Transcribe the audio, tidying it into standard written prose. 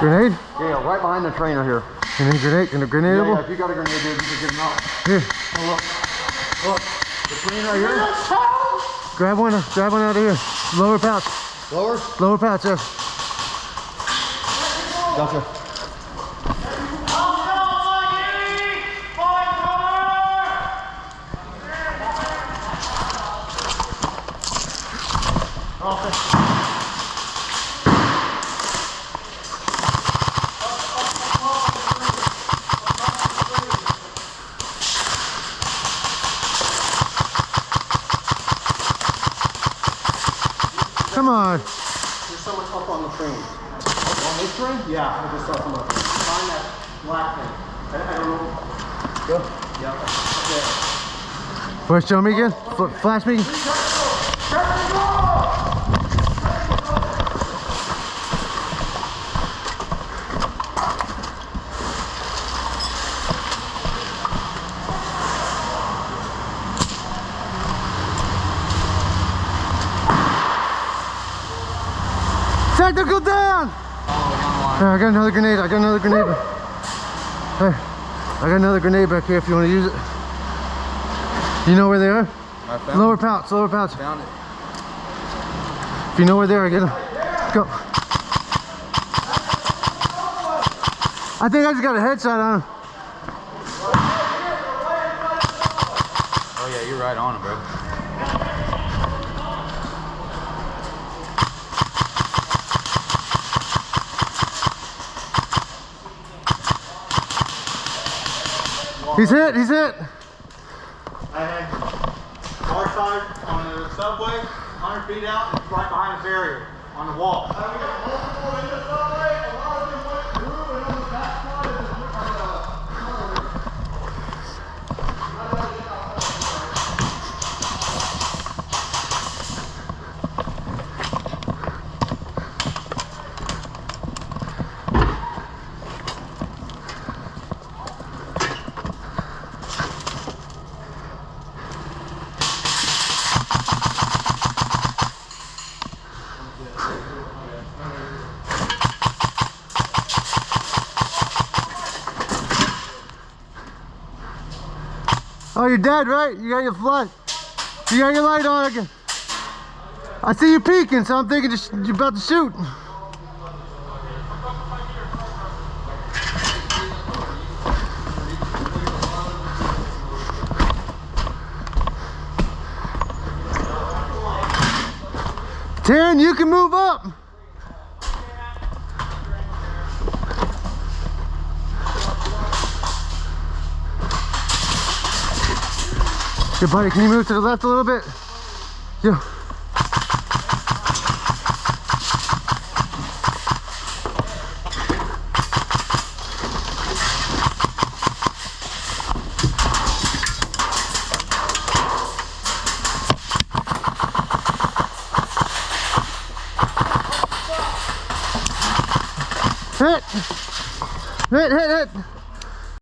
Grenade? Yeah, right behind the trainer here. You need a grenade? Can a grenade? Yeah, if you got a grenade, dude, you can get them out. Here. Oh, look. The train right here. Grab one out of here. Lower pouch. Lower? Lower pouch, yeah. Gotcha. Come on. There's someone up on the train. On this train? Yeah, I just saw someone up there. Find that black thing. I don't know. Go. Yeah. Okay. First, show me again. Flash me. Technical down! Hey, I got another grenade. Hey, I got another grenade back here if you want to use it. You know where they are? Lower pouch. Found it. If you know where they are, get them. Go. I think I just got a headshot on him. Oh yeah, you're right on it, bro. He's hit. I had our side on the subway, 100 feet out, and right behind the barrier on the wall. We got multiple in the subway, a lot of them went through, and on the back side of Oh, you're dead, right? You got your flood. You got your light on again. I see you peeking, so I'm thinking you're about to shoot. Taryn, you can move up. Good buddy, can you move to the left a little bit? Yo. Hit! Hit!